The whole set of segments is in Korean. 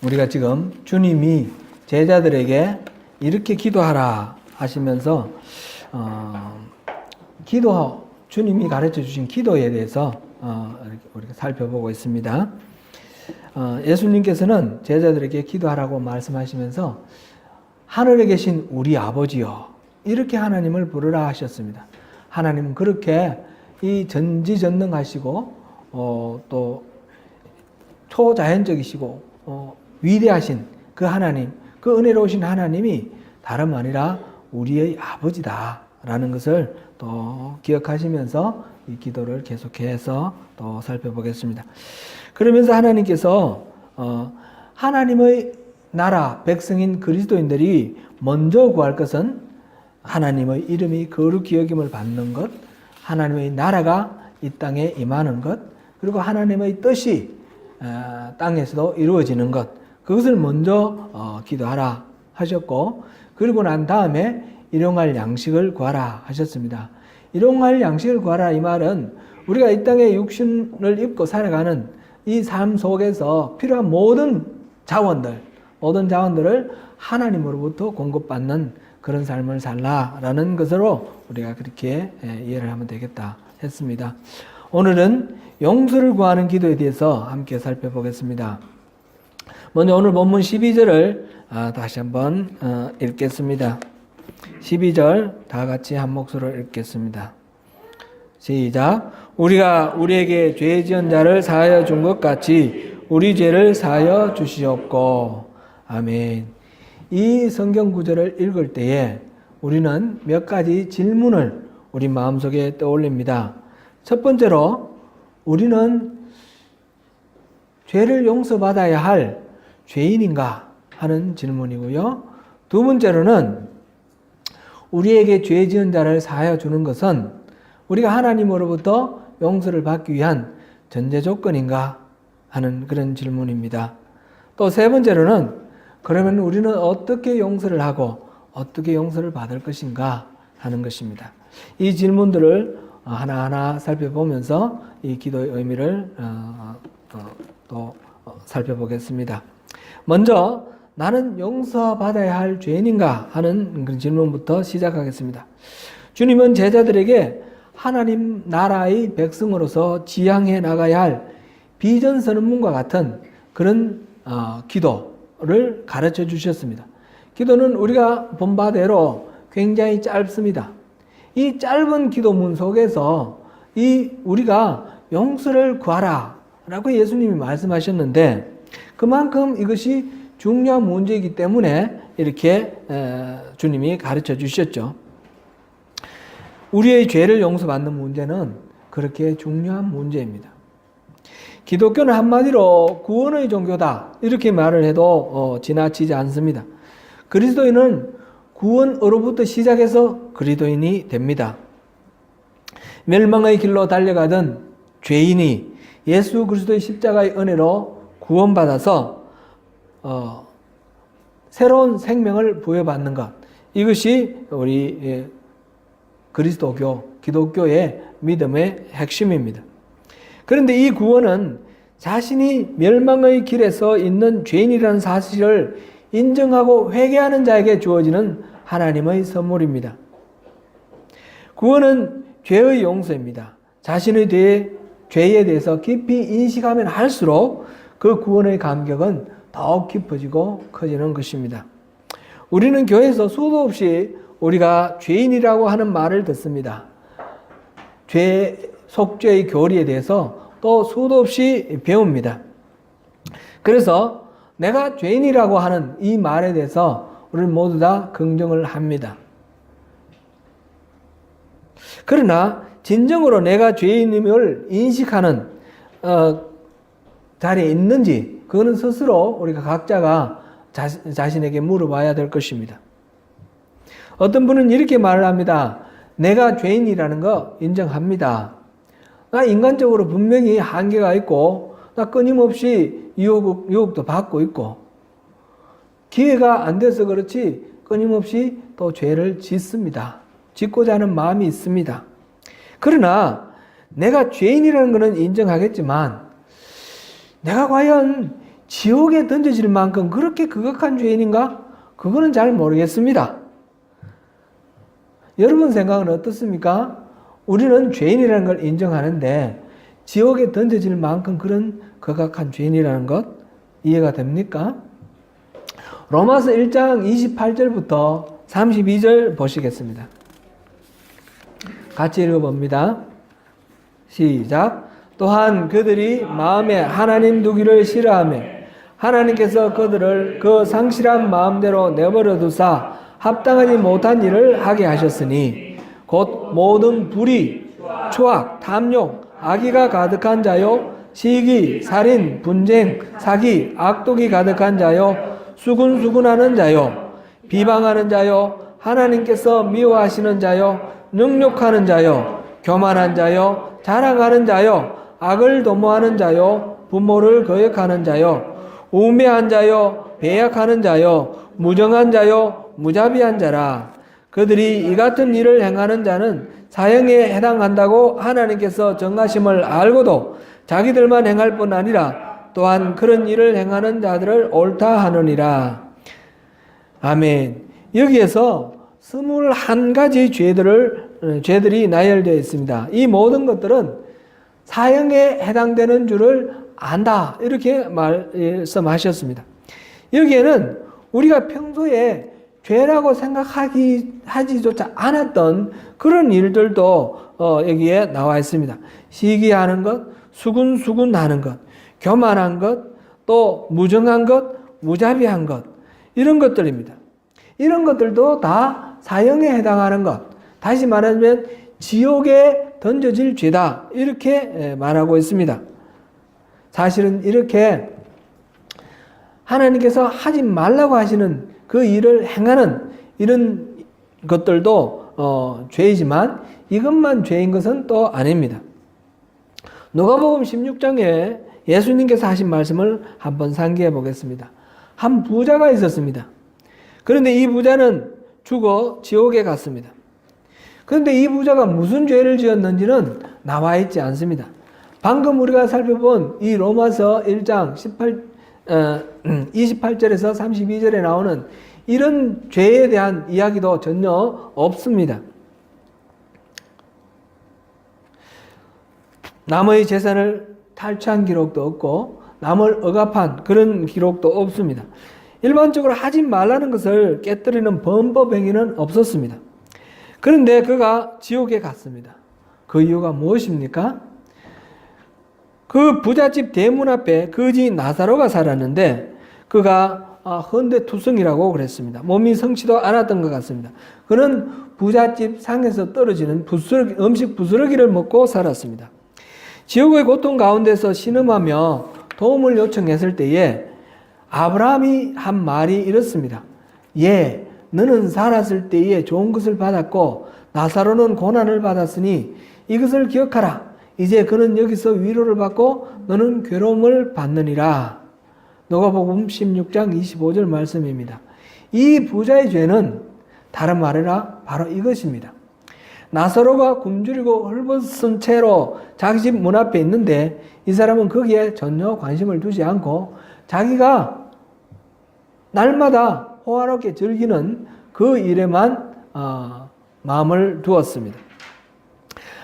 우리가 지금 주님이 제자들에게 이렇게 기도하라 하시면서 주님이 가르쳐 주신 기도에 대해서 우리가 살펴보고 있습니다. 예수님께서는 제자들에게 기도하라고 말씀하시면서 하늘에 계신 우리 아버지여 이렇게 하나님을 부르라 하셨습니다. 하나님은 그렇게 이 전지전능하시고 또 초자연적이시고 위대하신 그 하나님, 그 은혜로우신 하나님이 다름 아니라 우리의 아버지다라는 것을 또 기억하시면서 이 기도를 계속해서 또 살펴보겠습니다. 그러면서 하나님께서 하나님의 나라 백성인 그리스도인들이 먼저 구할 것은 하나님의 이름이 거룩히 여김을 받는 것, 하나님의 나라가 이 땅에 임하는 것, 그리고 하나님의 뜻이 땅에서도 이루어지는 것, 그것을 먼저 기도하라 하셨고, 그리고 난 다음에 일용할 양식을 구하라 하셨습니다. 일용할 양식을 구하라 이 말은 우리가 이 땅에 육신을 입고 살아가는 이 삶 속에서 필요한 모든 자원들을 하나님으로부터 공급받는 그런 삶을 살라라는 것으로 우리가 그렇게 이해를 하면 되겠다 했습니다. 오늘은 용서를 구하는 기도에 대해서 함께 살펴보겠습니다. 먼저 오늘 본문 12절을 다시 한번 읽겠습니다. 12절 다 같이 한 목소리로 읽겠습니다. 시작. 우리가 우리에게 죄 지은 자를 사하여 준 것 같이 우리 죄를 사하여 주시옵고. 아멘. 이 성경 구절을 읽을 때에 우리는 몇 가지 질문을 우리 마음속에 떠올립니다. 첫 번째로 우리는 죄를 용서받아야 할 죄인인가 하는 질문이고요. 두 번째로는 우리에게 죄 지은 자를 사하여 주는 것은 우리가 하나님으로부터 용서를 받기 위한 전제 조건인가 하는 그런 질문입니다. 또 세 번째로는 그러면 우리는 어떻게 용서를 하고 어떻게 용서를 받을 것인가 하는 것입니다. 이 질문들을 하나하나 살펴보면서 이 기도의 의미를 또 살펴보겠습니다. 먼저 나는 용서받아야 할 죄인인가 하는 그런 질문부터 시작하겠습니다. 주님은 제자들에게 하나님 나라의 백성으로서 지향해 나가야 할 비전선언문과 같은 그런 기도를 가르쳐 주셨습니다. 기도는 우리가 본 바대로 굉장히 짧습니다. 이 짧은 기도문 속에서 우리가 용서를 구하라 라고 예수님이 말씀하셨는데 그만큼 이것이 중요한 문제이기 때문에 이렇게 주님이 가르쳐 주셨죠. 우리의 죄를 용서받는 문제는 그렇게 중요한 문제입니다. 기독교는 한마디로 구원의 종교다 이렇게 말을 해도 지나치지 않습니다. 그리스도인은 구원으로부터 시작해서 그리스도인이 됩니다. 멸망의 길로 달려가던 죄인이 예수 그리스도의 십자가의 은혜로 구원받아서 새로운 생명을 부여받는 것, 이것이 우리 기독교의 믿음의 핵심입니다. 그런데 이 구원은 자신이 멸망의 길에서 있는 죄인이라는 사실을 인정하고 회개하는 자에게 주어지는 하나님의 선물입니다. 구원은 죄의 용서입니다. 자신의 죄에 대해서 깊이 인식하면 할수록 그 구원의 감격은 더욱 깊어지고 커지는 것입니다. 우리는 교회에서 수도 없이 우리가 죄인이라고 하는 말을 듣습니다. 속죄의 교리에 대해서 또 수도 없이 배웁니다. 그래서 내가 죄인이라고 하는 이 말에 대해서 우리는 모두 다 긍정을 합니다. 그러나 진정으로 내가 죄인임을 인식하는 자리에 있는지 그거는 스스로 우리가 각자가 자신에게 물어봐야 될 것입니다. 어떤 분은 이렇게 말을 합니다. 내가 죄인이라는 거 인정합니다. 나 인간적으로 분명히 한계가 있고 나 끊임없이 유혹도 받고 있고 기회가 안 돼서 그렇지 끊임없이 또 죄를 짓습니다. 짓고자 하는 마음이 있습니다. 그러나 내가 죄인이라는 것은 인정하겠지만 내가 과연 지옥에 던져질 만큼 그렇게 극악한 죄인인가? 그거는 잘 모르겠습니다. 여러분 생각은 어떻습니까? 우리는 죄인이라는 걸 인정하는데 지옥에 던져질 만큼 그런 극악한 죄인이라는 것 이해가 됩니까? 로마서 1장 28절부터 32절 보시겠습니다. 같이 읽어봅니다. 시작. 또한 그들이 마음에 하나님 두기를 싫어하며 하나님께서 그들을 그 상실한 마음대로 내버려 두사 합당하지 못한 일을 하게 하셨으니 곧 모든 불의, 추악, 탐욕, 악의가 가득한 자요 시기, 살인, 분쟁, 사기, 악독이 가득한 자요 수군수군하는 자요 비방하는 자요 하나님께서 미워하시는 자요 능욕하는 자요 교만한 자요 자랑하는 자요 악을 도모하는 자요 부모를 거역하는 자요 우매한 자요 배약하는 자요 무정한 자요 무자비한 자라. 그들이 이 같은 일을 행하는 자는 사형에 해당한다고 하나님께서 정하심을 알고도 자기들만 행할 뿐 아니라 또한 그런 일을 행하는 자들을 옳다 하느니라. 아멘. 여기에서 21가지 죄들이 나열되어 있습니다. 이 모든 것들은 사형에 해당되는 줄을 안다. 이렇게 말씀하셨습니다. 여기에는 우리가 평소에 죄라고 생각하지조차 않았던 그런 일들도 여기에 나와 있습니다. 시기하는 것, 수군수군하는 것, 교만한 것, 또 무정한 것, 무자비한 것, 이런 것들입니다. 이런 것들도 다 사형에 해당하는 것, 다시 말하면 지옥에 던져질 죄다, 이렇게 말하고 있습니다. 사실은 이렇게 하나님께서 하지 말라고 하시는 그 일을 행하는 이런 것들도 죄이지만 이것만 죄인 것은 또 아닙니다. 누가복음 16장에 예수님께서 하신 말씀을 한번 상기해 보겠습니다. 한 부자가 있었습니다. 그런데 이 부자는 죽어 지옥에 갔습니다. 그런데 이 부자가 무슨 죄를 지었는지는 나와 있지 않습니다. 방금 우리가 살펴본 이 로마서 1장 28절에서 32절에 나오는 이런 죄에 대한 이야기도 전혀 없습니다. 남의 재산을 탈취한 기록도 없고 남을 억압한 그런 기록도 없습니다. 일반적으로 하지 말라는 것을 깨뜨리는 범법 행위는 없었습니다. 그런데 그가 지옥에 갔습니다. 그 이유가 무엇입니까? 그 부잣집 대문 앞에 거지 나사로가 살았는데 그가 헌데투성이라고 그랬습니다. 몸이 성치도 않았던 것 같습니다. 그는 부잣집 상에서 떨어지는 음식 부스러기를 먹고 살았습니다. 지옥의 고통 가운데서 신음하며 도움을 요청했을 때에 아브라함이 한 말이 이렇습니다. 예, 너는 살았을 때에 좋은 것을 받았고 나사로는 고난을 받았으니 이것을 기억하라. 이제 그는 여기서 위로를 받고 너는 괴로움을 받느니라. 누가복음 16장 25절 말씀입니다. 이 부자의 죄는 다른 말이라 바로 이것입니다. 나사로가 굶주리고 헐벗은 채로 자기 집 문 앞에 있는데 이 사람은 거기에 전혀 관심을 두지 않고 자기가 날마다 호화롭게 즐기는 그 일에만 마음을 두었습니다.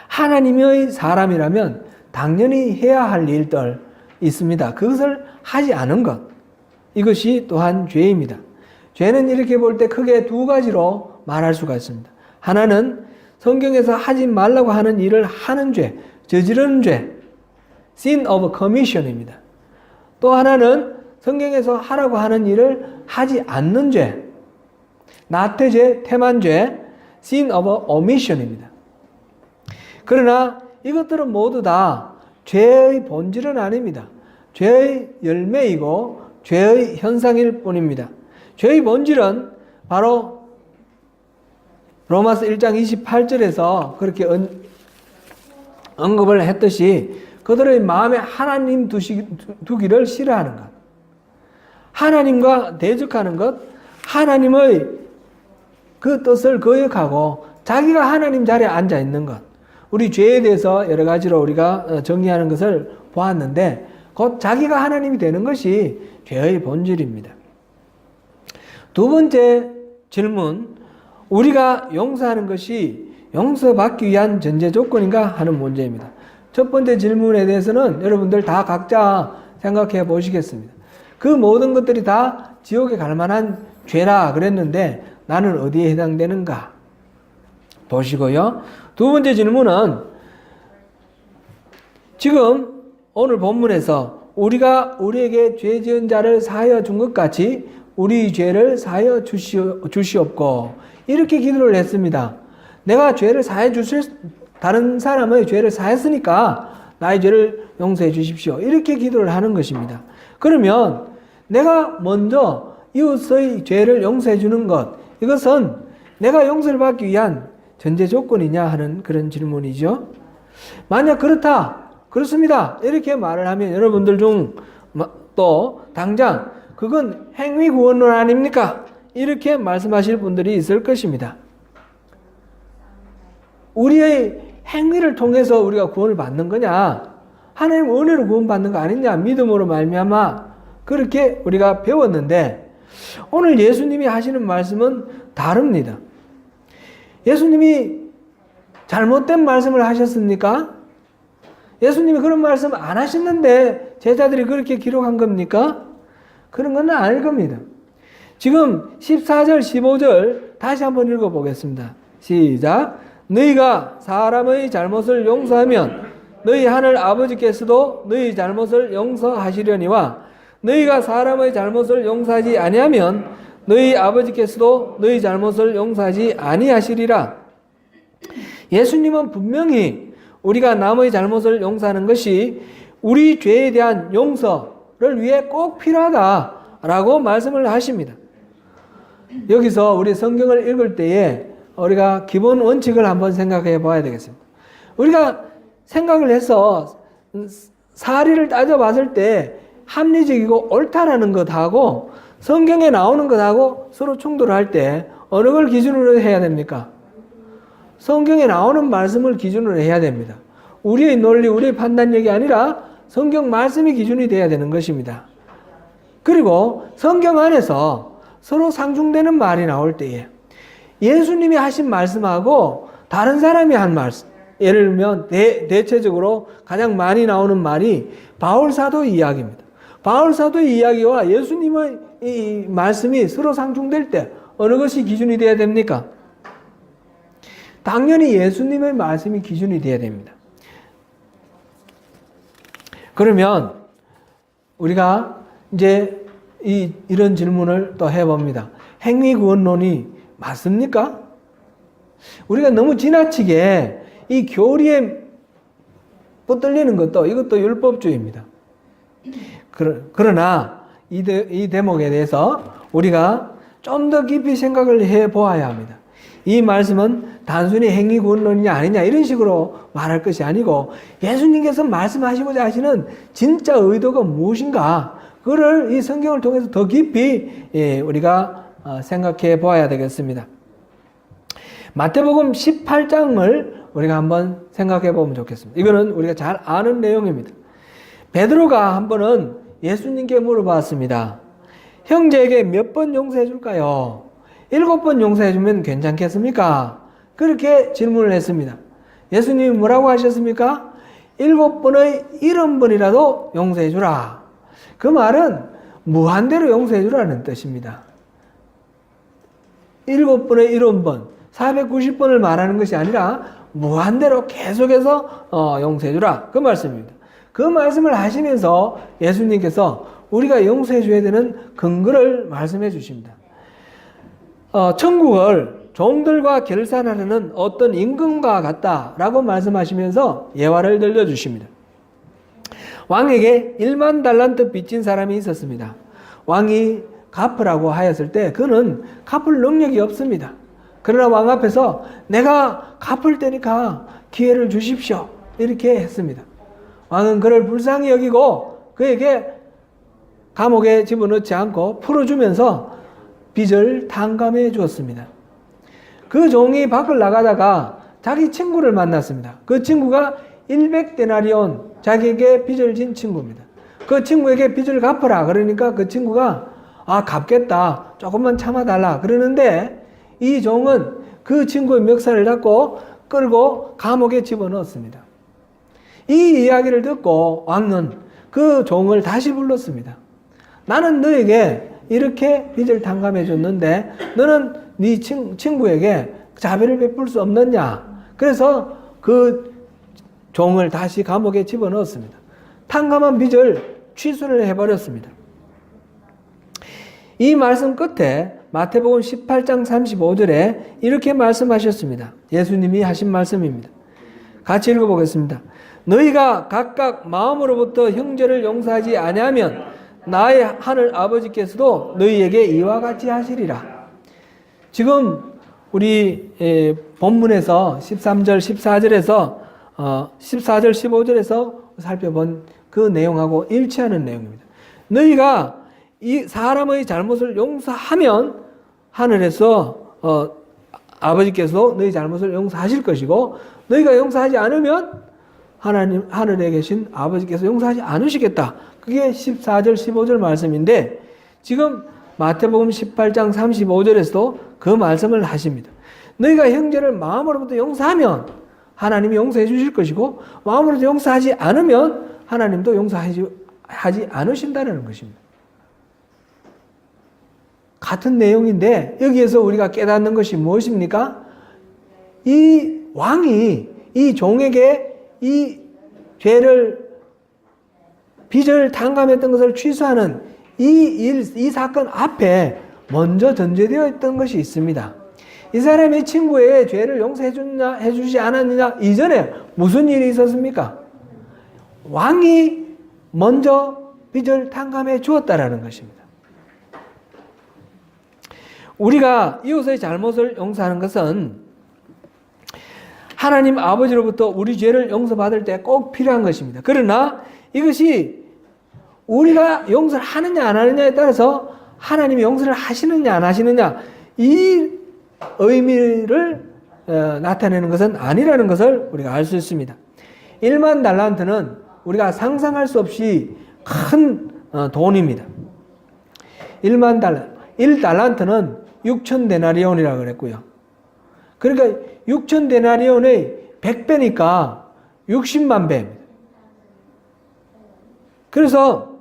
하나님의 사람이라면 당연히 해야 할 일들 있습니다. 그것을 하지 않은 것, 이것이 또한 죄입니다. 죄는 이렇게 볼 때 크게 두 가지로 말할 수가 있습니다. 하나는 성경에서 하지 말라고 하는 일을 하는 죄, 저지르는 죄, sin of commission입니다. 또 하나는 성경에서 하라고 하는 일을 하지 않는 죄, 나태죄, 태만죄, sin of omission입니다. 그러나 이것들은 모두 다 죄의 본질은 아닙니다. 죄의 열매이고 죄의 현상일 뿐입니다. 죄의 본질은 바로 로마서 1장 28절에서 그렇게 언급을 했듯이 그들의 마음에 하나님 두기를 싫어하는 것, 하나님과 대적하는 것, 하나님의 그 뜻을 거역하고 자기가 하나님 자리에 앉아 있는 것. 우리 죄에 대해서 여러 가지로 우리가 정리하는 것을 보았는데 곧 자기가 하나님이 되는 것이 죄의 본질입니다. 두 번째 질문, 우리가 용서하는 것이 용서받기 위한 전제 조건인가 하는 문제입니다. 첫 번째 질문에 대해서는 여러분들 다 각자 생각해 보시겠습니다. 그 모든 것들이 다 지옥에 갈 만한 죄라 그랬는데 나는 어디에 해당되는가 보시고요. 두 번째 질문은 지금 오늘 본문에서 우리가 우리에게 죄 지은 자를 사하여 준 것 같이 우리 죄를 사하여 주시옵고 이렇게 기도를 했습니다. 내가 죄를 사해 주실 다른 사람의 죄를 사했으니까 나의 죄를 용서해 주십시오. 이렇게 기도를 하는 것입니다. 그러면 내가 먼저 이웃의 죄를 용서해 주는 것, 이것은 내가 용서를 받기 위한 전제 조건이냐 하는 그런 질문이죠. 만약 그렇습니다. 이렇게 말을 하면 여러분들 중 또 당장 그건 행위 구원론 아닙니까? 이렇게 말씀하실 분들이 있을 것입니다. 우리의 행위를 통해서 우리가 구원을 받는 거냐? 하나님 은혜로 구원받는 거 아니냐? 믿음으로 말미암아 그렇게 우리가 배웠는데 오늘 예수님이 하시는 말씀은 다릅니다. 예수님이 잘못된 말씀을 하셨습니까? 예수님이 그런 말씀 안 하셨는데 제자들이 그렇게 기록한 겁니까? 그런 건 아닐 겁니다. 지금 14절, 15절 다시 한번 읽어보겠습니다. 시작. 너희가 사람의 잘못을 용서하면 너희 하늘 아버지께서도 너희 잘못을 용서하시려니와 너희가 사람의 잘못을 용서하지 아니하면 너희 아버지께서도 너희 잘못을 용서하지 아니하시리라. 예수님은 분명히 우리가 남의 잘못을 용서하는 것이 우리 죄에 대한 용서를 위해 꼭 필요하다라고 말씀을 하십니다. 여기서 우리 성경을 읽을 때에 우리가 기본 원칙을 한번 생각해 봐야 되겠습니다. 우리가 생각을 해서 사리를 따져봤을 때 합리적이고 옳다라는 것하고 성경에 나오는 것하고 서로 충돌을 할 때 어느 걸 기준으로 해야 됩니까? 성경에 나오는 말씀을 기준으로 해야 됩니다. 우리의 논리, 우리의 판단력이 아니라 성경 말씀이 기준이 되어야 되는 것입니다. 그리고 성경 안에서 서로 상충되는 말이 나올 때에 예수님이 하신 말씀하고 다른 사람이 한 말씀, 예를 들면 대체적으로 가장 많이 나오는 말이 바울사도의 이야기입니다. 바울사도의 이야기와 예수님의 이 말씀이 서로 상충될 때 어느 것이 기준이 되어야 됩니까? 당연히 예수님의 말씀이 기준이 되어야 됩니다. 그러면 우리가 이제 이런 질문을 또 해봅니다. 행위구원론이 맞습니까? 우리가 너무 지나치게 이 교리에 붙들리는 것도 이것도 율법주의입니다. 그러나 이 대목에 대해서 우리가 좀 더 깊이 생각을 해보아야 합니다. 이 말씀은 단순히 행위구원론이냐 아니냐 이런 식으로 말할 것이 아니고 예수님께서 말씀하시고자 하시는 진짜 의도가 무엇인가 그걸 이 성경을 통해서 더 깊이 우리가 생각해 보아야 되겠습니다. 마태복음 18장을 우리가 한번 생각해 보면 좋겠습니다. 이거는 우리가 잘 아는 내용입니다. 베드로가 한 번은 예수님께 물어봤습니다. 형제에게 몇 번 용서해 줄까요? 7번 용서해 주면 괜찮겠습니까? 그렇게 질문을 했습니다. 예수님이 뭐라고 하셨습니까? 7번의 70번이라도 용서해 주라. 그 말은 무한대로 용서해 주라는 뜻입니다. 7번의 70번, 490번을 말하는 것이 아니라 무한대로 계속해서 용서해 주라. 그 말씀입니다. 그 말씀을 하시면서 예수님께서 우리가 용서해 줘야 되는 근거를 말씀해 주십니다. 천국을 종들과 결산하려는 어떤 임금과 같다라고 말씀하시면서 예화를 들려주십니다. 왕에게 1만 달란트 빚진 사람이 있었습니다. 왕이 갚으라고 하였을 때 그는 갚을 능력이 없습니다. 그러나 왕 앞에서 내가 갚을 테니까 기회를 주십시오. 이렇게 했습니다. 왕은 그를 불쌍히 여기고 그에게 감옥에 집어넣지 않고 풀어주면서 빚을 탕감해 주었습니다. 그 종이 밖을 나가다가 자기 친구를 만났습니다. 그 친구가 100데나리온 자기에게 빚을 진 친구입니다. 그 친구에게 빚을 갚아라. 그러니까 그 친구가 갚겠다. 조금만 참아달라. 그러는데 이 종은 그 친구의 멱살을 잡고 끌고 감옥에 집어넣었습니다. 이 이야기를 듣고 왕은 그 종을 다시 불렀습니다. 나는 너에게 이렇게 빚을 탕감해 줬는데 너는 네 친구에게 자비를 베풀 수 없느냐. 그래서 그 종을 다시 감옥에 집어넣었습니다. 탕감한 빚을 취소를 해버렸습니다. 이 말씀 끝에 마태복음 18장 35절에 이렇게 말씀하셨습니다. 예수님이 하신 말씀입니다. 같이 읽어보겠습니다. 너희가 각각 마음으로부터 형제를 용서하지 아니하면 나의 하늘 아버지께서도 너희에게 이와 같이 하시리라. 지금 우리 본문에서 13절 14절에서 14절 15절에서 살펴본 그 내용하고 일치하는 내용입니다. 너희가 이 사람의 잘못을 용서하면 하늘에서 아버지께서 너희 잘못을 용서하실 것이고 너희가 용서하지 않으면 하나님 하늘에 계신 아버지께서 용서하지 않으시겠다. 그게 14절 15절 말씀인데 지금 마태복음 18장 35절에서도 그 말씀을 하십니다. 너희가 형제를 마음으로부터 용서하면 하나님이 용서해 주실 것이고 마음으로부터 용서하지 않으면 하나님도 용서하지 않으신다는 것입니다. 같은 내용인데 여기에서 우리가 깨닫는 것이 무엇입니까? 이 왕이 이 종에게 이 빚을 탕감했던 것을 취소하는 이 사건 앞에 먼저 전제되어 있던 것이 있습니다. 이 사람이 친구의 죄를 용서해 주지 않았느냐 이전에 무슨 일이 있었습니까? 왕이 먼저 빚을 탕감해 주었다라는 것입니다. 우리가 이웃의 잘못을 용서하는 것은 하나님 아버지로부터 우리 죄를 용서받을 때 꼭 필요한 것입니다. 그러나 이것이 우리가 용서를 하느냐 안 하느냐에 따라서 하나님이 용서를 하시느냐 안 하시느냐 이 의미를 나타내는 것은 아니라는 것을 우리가 알 수 있습니다. 1만 달란트는 우리가 상상할 수 없이 큰 돈입니다. 1달란트는 6천 데나리온이라고 그랬고요. 그러니까 6천 데나리온의 100배니까 60만 배입니다. 그래서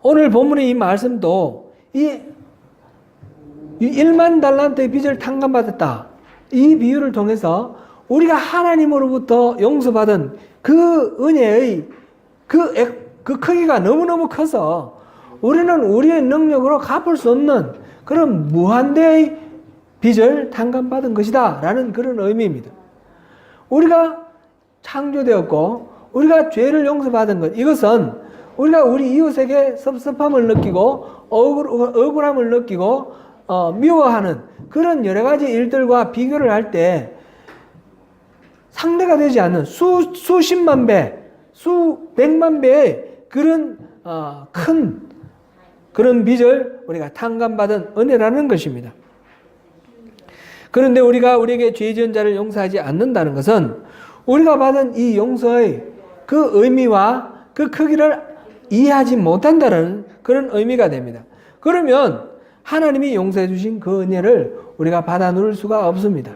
오늘 본문의 이 말씀도 이 1만 달란트의 빚을 탕감받았다. 이 비유를 통해서 우리가 하나님으로부터 용서받은 그 은혜의 그 크기가 너무너무 커서 우리는 우리의 능력으로 갚을 수 없는 그런 무한대의 빚을 탕감받은 것이다 라는 그런 의미입니다. 우리가 창조되었고 우리가 죄를 용서받은 것 이것은 우리가 우리 이웃에게 섭섭함을 느끼고 억울함을 느끼고 미워하는 그런 여러 가지 일들과 비교를 할 때 상대가 되지 않는 수십만 배, 수백만 배의 그런 큰 그런 빚을 우리가 탕감받은 은혜라는 것입니다. 그런데 우리가 우리에게 죄 지은 자를 용서하지 않는다는 것은 우리가 받은 이 용서의 그 의미와 그 크기를 이해하지 못한다는 그런 의미가 됩니다. 그러면 하나님이 용서해 주신 그 은혜를 우리가 받아 누릴 수가 없습니다.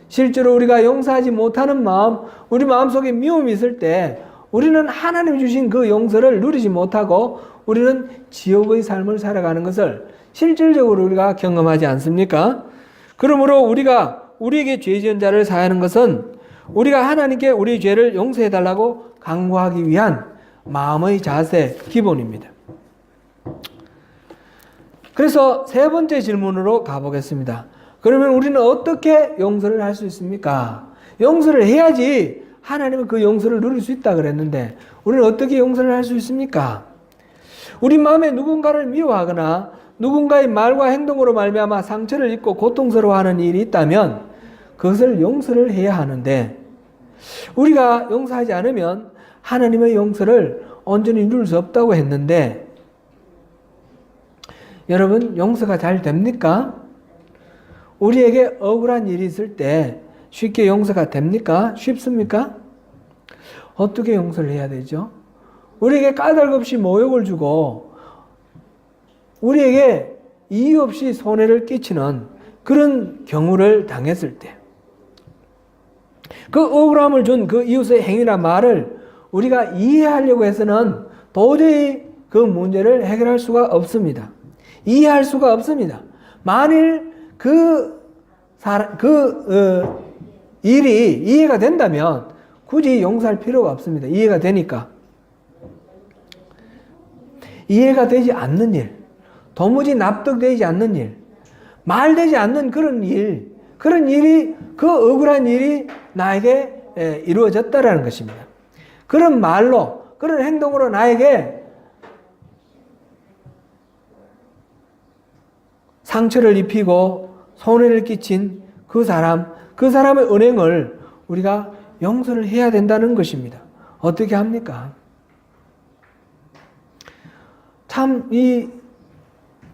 실제로 우리가 용서하지 못하는 마음, 우리 마음속에 미움이 있을 때 우리는 하나님이 주신 그 용서를 누리지 못하고 우리는 지옥의 삶을 살아가는 것을 실질적으로 우리가 경험하지 않습니까? 그러므로 우리가 우리에게 죄 지은 자를 사하는 것은 우리가 하나님께 우리 죄를 용서해 달라고 간구하기 위한 마음의 자세 기본입니다. 그래서 세 번째 질문으로 가보겠습니다. 그러면 우리는 어떻게 용서를 할 수 있습니까? 용서를 해야지 하나님은 그 용서를 누릴 수 있다 그랬는데 우리는 어떻게 용서를 할 수 있습니까? 우리 마음에 누군가를 미워하거나 누군가의 말과 행동으로 말미암아 상처를 입고 고통스러워하는 일이 있다면 그것을 용서를 해야 하는데 우리가 용서하지 않으면 하나님의 용서를 온전히 누릴 수 없다고 했는데 여러분 용서가 잘 됩니까? 우리에게 억울한 일이 있을 때 쉽게 용서가 됩니까? 쉽습니까? 어떻게 용서를 해야 되죠? 우리에게 까닭 없이 모욕을 주고 우리에게 이유 없이 손해를 끼치는 그런 경우를 당했을 때 그 억울함을 준 그 이웃의 행위나 말을 우리가 이해하려고 해서는 도저히 그 문제를 해결할 수가 없습니다. 이해할 수가 없습니다. 만일 일이 이해가 된다면 굳이 용서할 필요가 없습니다. 이해가 되니까. 이해가 되지 않는 일, 도무지 납득되지 않는 일, 말되지 않는 그런 일이, 그 억울한 일이 나에게 이루어졌다라는 것입니다. 그런 말로, 그런 행동으로 나에게 상처를 입히고 손해를 끼친 그 사람의 은행을 우리가 용서를 해야 된다는 것입니다. 어떻게 합니까? 참 이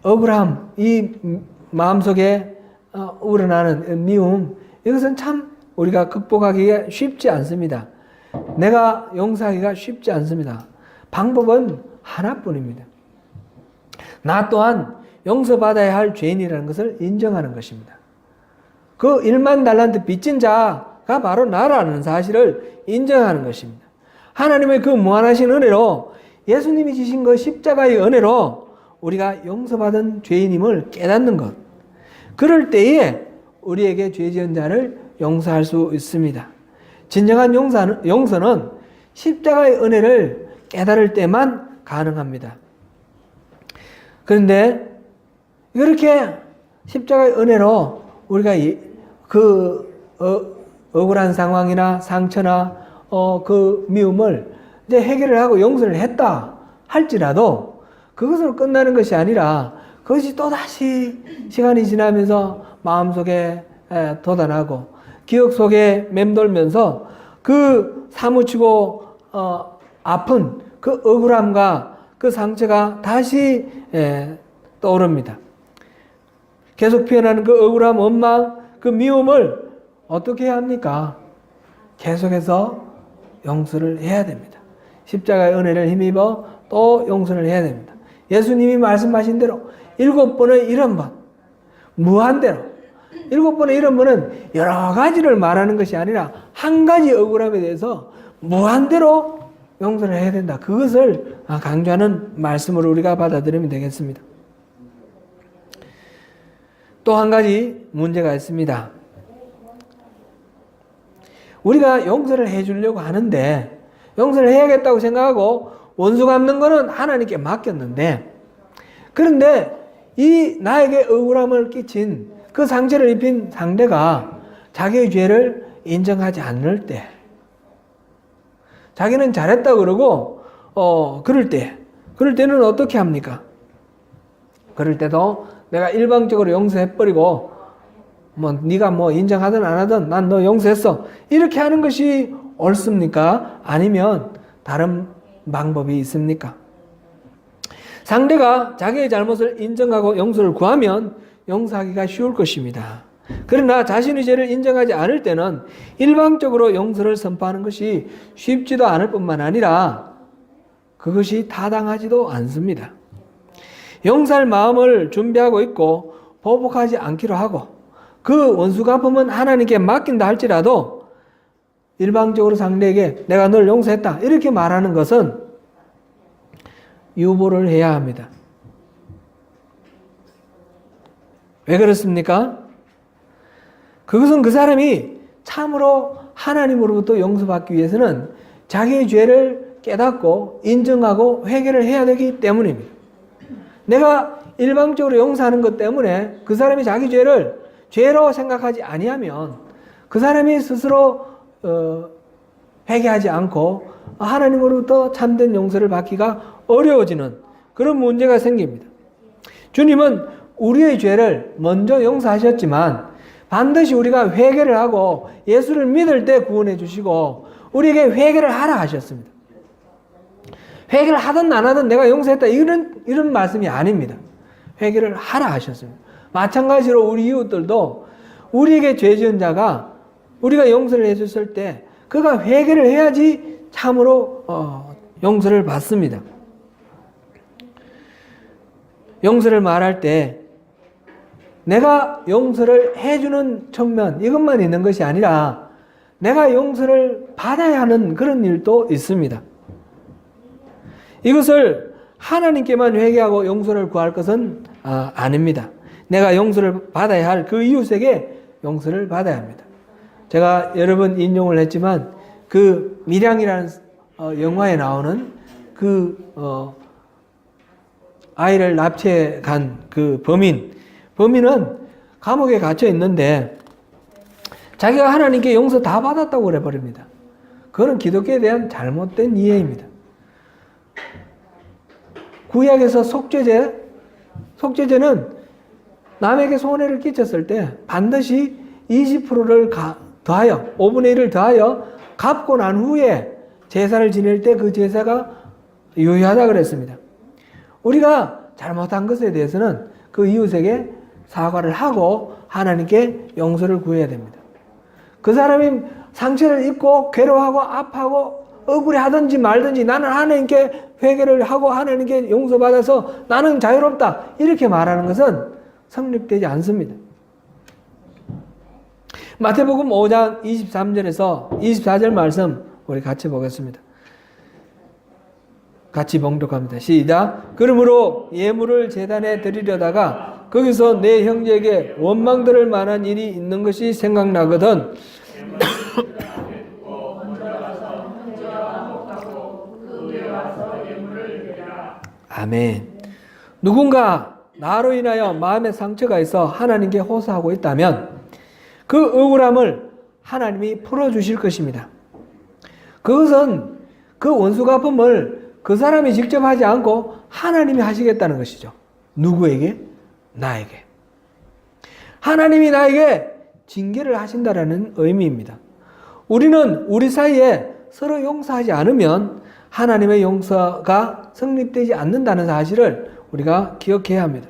억울함, 이 마음속에 우러나는 미움, 이것은 참 우리가 극복하기가 쉽지 않습니다. 내가 용서하기가 쉽지 않습니다. 방법은 하나뿐입니다. 나 또한 용서받아야 할 죄인이라는 것을 인정하는 것입니다. 그 1만 달란트 빚진 자가 바로 나라는 사실을 인정하는 것입니다. 하나님의 그 무한하신 은혜로 예수님이 지신 그 십자가의 은혜로 우리가 용서받은 죄인임을 깨닫는 것. 그럴 때에 우리에게 죄 지은 자를 용서할 수 있습니다. 진정한 용서는 십자가의 은혜를 깨달을 때만 가능합니다. 그런데 이렇게 십자가의 은혜로 우리가 억울한 상황이나 상처나 그 미움을 이제 해결을 하고 용서를 했다 할지라도 그것으로 끝나는 것이 아니라 그것이 또다시 시간이 지나면서 마음속에 돋아나고 기억 속에 맴돌면서 그 사무치고 아픈 그 억울함과 그 상처가 다시 떠오릅니다. 계속 피어나는 그 억울함, 원망, 그 미움을 어떻게 해야 합니까? 계속해서 용서를 해야 됩니다. 십자가의 은혜를 힘입어 또 용서를 해야 됩니다. 예수님이 말씀하신 대로 7번의 70번, 무한대로 7번의 70번은 여러 가지를 말하는 것이 아니라 한 가지 억울함에 대해서 무한대로 용서를 해야 된다. 그것을 강조하는 말씀으로 우리가 받아들이면 되겠습니다. 또 한 가지 문제가 있습니다. 우리가 용서를 해주려고 하는데 용서를 해야겠다고 생각하고 원수 갚는 거는 하나님께 맡겼는데 그런데 이 나에게 억울함을 끼친 그 상처를 입힌 상대가 자기의 죄를 인정하지 않을 때 자기는 잘했다고 그러고 그럴 때는 어떻게 합니까? 그럴 때도 내가 일방적으로 용서해버리고 네가 인정하든 안 하든 난 너 용서했어 이렇게 하는 것이 옳습니까? 아니면 다른 방법이 있습니까? 상대가 자기의 잘못을 인정하고 용서를 구하면 용서하기가 쉬울 것입니다. 그러나 자신의 죄를 인정하지 않을 때는 일방적으로 용서를 선포하는 것이 쉽지도 않을 뿐만 아니라 그것이 타당하지도 않습니다. 용서할 마음을 준비하고 있고 보복하지 않기로 하고 그 원수 갚음은 하나님께 맡긴다 할지라도 일방적으로 상대에게 내가 널 용서했다 이렇게 말하는 것은 유보를 해야 합니다. 왜 그렇습니까? 그것은 그 사람이 참으로 하나님으로부터 용서받기 위해서는 자기의 죄를 깨닫고 인정하고 회개를 해야 되기 때문입니다. 내가 일방적으로 용서하는 것 때문에 그 사람이 자기 죄를 죄로 생각하지 아니하면 그 사람이 스스로 회개하지 않고 하나님으로부터 참된 용서를 받기가 어려워지는 그런 문제가 생깁니다. 주님은 우리의 죄를 먼저 용서하셨지만 반드시 우리가 회개를 하고 예수를 믿을 때 구원해 주시고 우리에게 회개를 하라 하셨습니다. 회개를 하든 안 하든 내가 용서했다 이런 말씀이 아닙니다. 회개를 하라 하셨습니다. 마찬가지로 우리 이웃들도 우리에게 죄 지은 자가 우리가 용서를 해줬을 때 그가 회개를 해야지 참으로 용서를 받습니다. 용서를 말할 때 내가 용서를 해주는 측면 이것만 있는 것이 아니라 내가 용서를 받아야 하는 그런 일도 있습니다. 이것을 하나님께만 회개하고 용서를 구할 것은 아닙니다. 내가 용서를 받아야 할 그 이웃에게 용서를 받아야 합니다. 제가 여러 번 인용을 했지만 그 밀양이라는 영화에 나오는 그 아이를 납치해 간 그 범인은 감옥에 갇혀 있는데 자기가 하나님께 용서 다 받았다고 그래 버립니다. 그거는 기독교에 대한 잘못된 이해입니다. 구약에서 속죄제는 남에게 손해를 끼쳤을 때 반드시 20%를 더하여 5분의 1을 더하여 갚고 난 후에 제사를 지낼 때 그 제사가 유효하다 그랬습니다. 우리가 잘못한 것에 대해서는 그 이웃에게 사과를 하고 하나님께 용서를 구해야 됩니다. 그 사람이 상처를 입고 괴로워하고 아파하고 억울해하든지 말든지 나는 하나님께 회개를 하고 하나님께 용서받아서 나는 자유롭다 이렇게 말하는 것은 성립되지 않습니다. 마태복음 5장 23절에서 24절 말씀 우리 같이 보겠습니다. 같이 봉독합니다. 시작. 그러므로 예물을 제단에 드리려다가 거기서 내 형제에게 원망들을 만한 일이 있는 것이 생각나거든 아멘. 누군가 나로 인하여 마음에 상처가 있어 하나님께 호소하고 있다면 그 억울함을 하나님이 풀어주실 것입니다. 그것은 그 원수 갚음을 그 사람이 직접 하지 않고 하나님이 하시겠다는 것이죠. 누구에게? 나에게. 하나님이 나에게 징계를 하신다라는 의미입니다. 우리는 우리 사이에 서로 용서하지 않으면 하나님의 용서가 성립되지 않는다는 사실을 우리가 기억해야 합니다.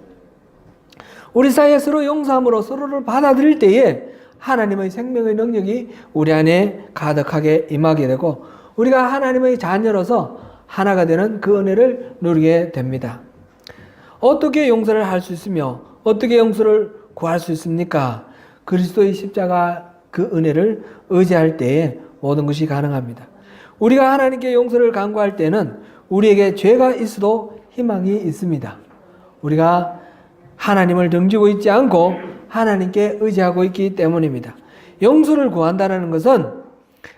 우리 사이에 서로 용서함으로 서로를 받아들일 때에 하나님의 생명의 능력이 우리 안에 가득하게 임하게 되고 우리가 하나님의 자녀로서 하나가 되는 그 은혜를 누리게 됩니다. 어떻게 용서를 할 수 있으며 어떻게 용서를 구할 수 있습니까? 그리스도의 십자가 그 은혜를 의지할 때에 모든 것이 가능합니다. 우리가 하나님께 용서를 간구할 때는 우리에게 죄가 있어도 희망이 있습니다. 우리가 하나님을 등지고 있지 않고 하나님께 의지하고 있기 때문입니다. 용서를 구한다는 것은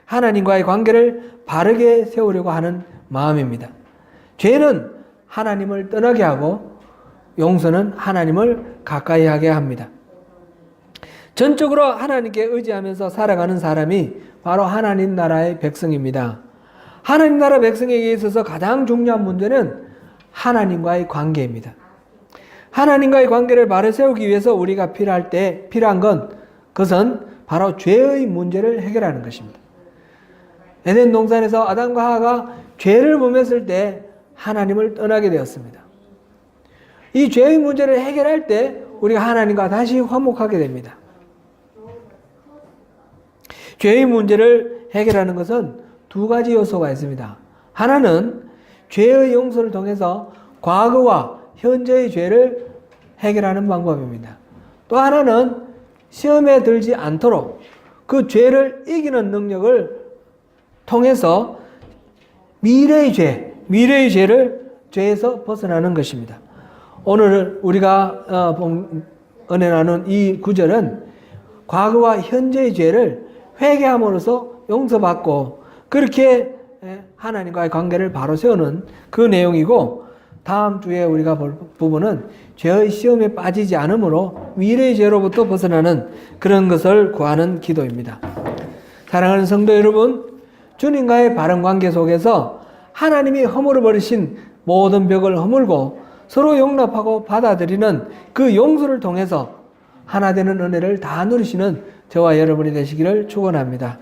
하나님과의 관계를 바르게 세우려고 하는 마음입니다. 죄는 하나님을 떠나게 하고 용서는 하나님을 가까이 하게 합니다. 전적으로 하나님께 의지하면서 살아가는 사람이 바로 하나님 나라의 백성입니다. 하나님 나라 백성에게 있어서 가장 중요한 문제는 하나님과의 관계입니다. 하나님과의 관계를 바로 세우기 위해서 우리가 필요한 그것은 바로 죄의 문제를 해결하는 것입니다. 에덴 동산에서 아담과 하와가 죄를 범했을 때 하나님을 떠나게 되었습니다. 이 죄의 문제를 해결할 때 우리가 하나님과 다시 화목하게 됩니다. 죄의 문제를 해결하는 것은 두 가지 요소가 있습니다. 하나는 죄의 용서를 통해서 과거와 현재의 죄를 해결하는 방법입니다. 또 하나는 시험에 들지 않도록 그 죄를 이기는 능력을 통해서 미래의 죄를 죄에서 벗어나는 것입니다. 오늘 우리가 은혜 나눈 이 구절은 과거와 현재의 죄를 회개함으로써 용서받고 그렇게 하나님과의 관계를 바로 세우는 그 내용이고, 다음 주에 우리가 볼 부분은 죄의 시험에 빠지지 않으므로 미래의 죄로부터 벗어나는 그런 것을 구하는 기도입니다. 사랑하는 성도 여러분, 주님과의 바른 관계 속에서 하나님이 허물어 버리신 모든 벽을 허물고 서로 용납하고 받아들이는 그 용서를 통해서 하나 되는 은혜를 다 누리시는 저와 여러분이 되시기를 축원합니다.